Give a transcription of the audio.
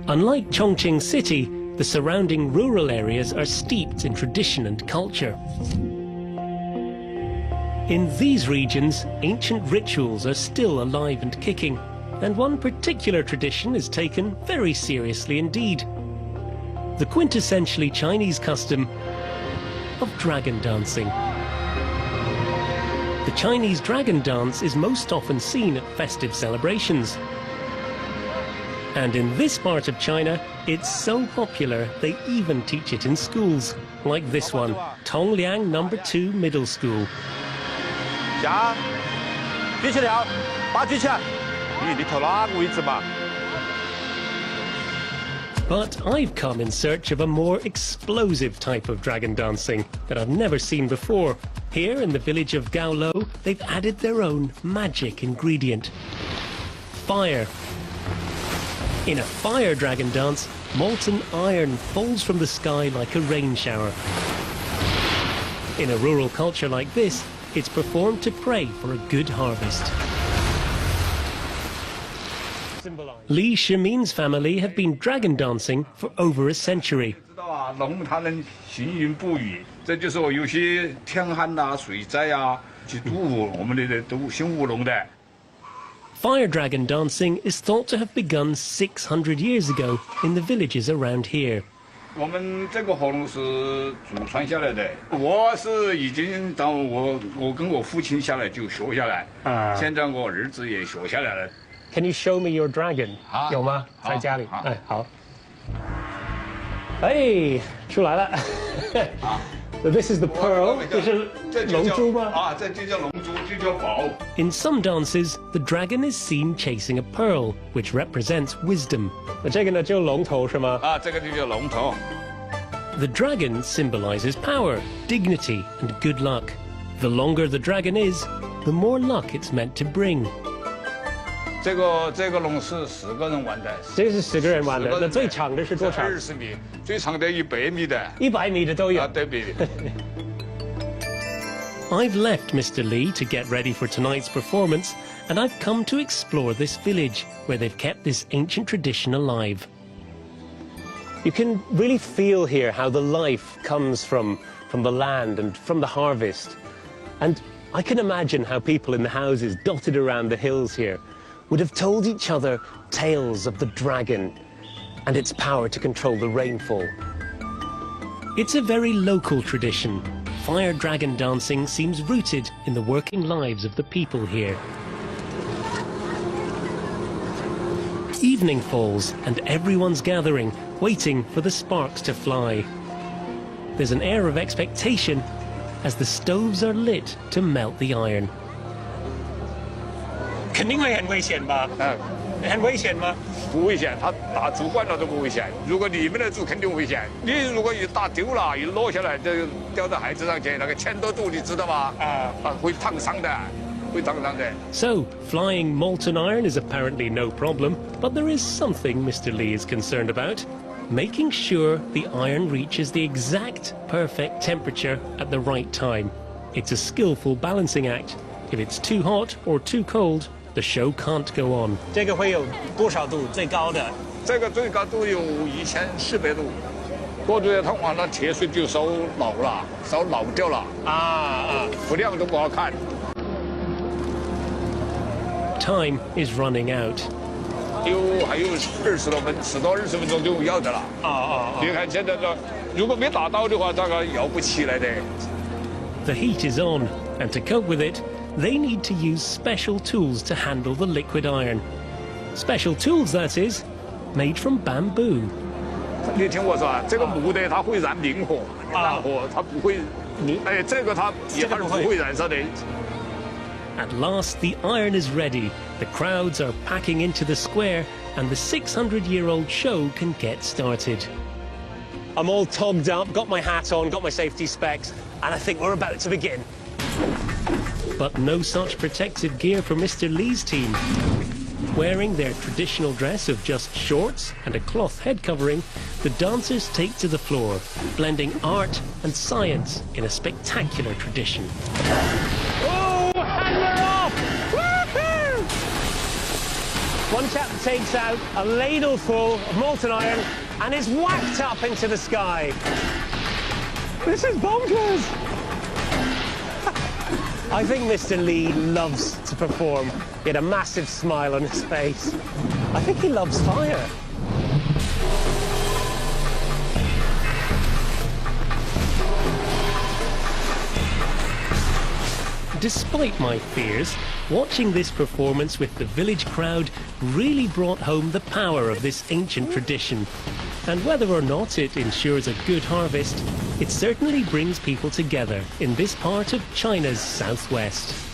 Unlike Chongqing City, the surrounding rural areas are steeped in tradition and culture. In these regions, ancient rituals are still alive and kicking, and one particular tradition is taken very seriously indeed. The quintessentially Chinese custom of dragon dancing. The Chinese dragon dance is most often seen at festive celebrations. And in this part of China, it's so popular they even teach it in schools, like this one, Tongliang No. 2 Middle School. But I've come in search of a more explosive type of dragon dancing that I've never seen before. Here in the village of Gaolo, they've added their own magic ingredient: fire. In a fire dragon dance, molten iron falls from the sky like a rain shower. In a rural culture like this, it's performed to pray for a good harvest. Li Shimin's family have been dragon dancing for over a century. Fire dragon dancing is thought to have begun 600 years ago in the villages around here. Can you show me your dragon? 有吗？在家里。哎，好。哎，出来了。So this is the pearl. 这是龙珠吗？啊，这就叫龙珠，就叫宝。In some dances, the dragon is seen chasing a pearl, which represents wisdom. 那这个呢，就龙头是吗？啊，这个就叫龙头。The dragon symbolizes power, dignity, and good luck. The longer the dragon is, the more luck it's meant to bring. 这个龙是10个人玩的。这是10个人玩的。那最长的是多长？20米，最长的100米的。100米的都有。啊，对。I've left Mr. Li to get ready for tonight's performance, and I've come to explore this village where they've kept this ancient tradition alive. You can really feel here how the life comes from the land and from the harvest. And I can imagine how people in the houses dotted around the hills here would have told each other tales of the dragon and its power to control the rainfall. It's a very local tradition. Fire dragon dancing seems rooted in the working lives of the people here. Evening falls and everyone's gathering, waiting for the sparks to fly. There's an air of expectation as the stoves are lit to melt the iron. 肯定会很危险吧？很危险吗？不危险，他打煮惯了都不危险。如果你们来煮，肯定危险。你如果一打丢了，一落下来，就掉到孩子上去，那个1000多度，你知道吗？会烫伤的，会烫伤的。So, flying molten iron is apparently no problem, but there is something Mr. Li is concerned about: making sure the iron reaches the exact perfect temperature at the right time. It's a skillful balancing act. If it's too hot or too cold, the show can't go on. 这个会有多少度？最高的？这个最高度有1400度。过度的烫完了，铁水就烧老了，烧老掉了。不亮都不好看。Time is running out. 还有20多分，10到20分钟就要的了。你看现在这，如果没打到的话，这个摇不起来的。The heat is on, and to cope with it, they need to use special tools to handle the liquid iron. Special tools, that is, made from bamboo. 你听我说啊，这个木的它会燃明火，燃火它不会，这个它也不会燃烧的。At last, the iron is ready. The crowds are packing into the square, and the 600-year-old show can get started. I'm all togged up, got my hat on, got my safety specs, and I think we're about to begin. But no such protective gear for Mr. Li's team. Wearing their traditional dress of just shorts and a cloth head covering, the dancers take to the floor, blending art and science in a spectacular tradition. Oh, and we're off! Woohoo! One chap takes out a ladle full of molten iron and is whacked up into the sky. This is bonkers. I think Mr. Lee loves to perform. He had a massive smile on his face. I think he loves fire. Despite my fears, watching this performance with the village crowd really brought home the power of this ancient tradition. And whether or not it ensures a good harvest, it certainly brings people together in this part of China's southwest.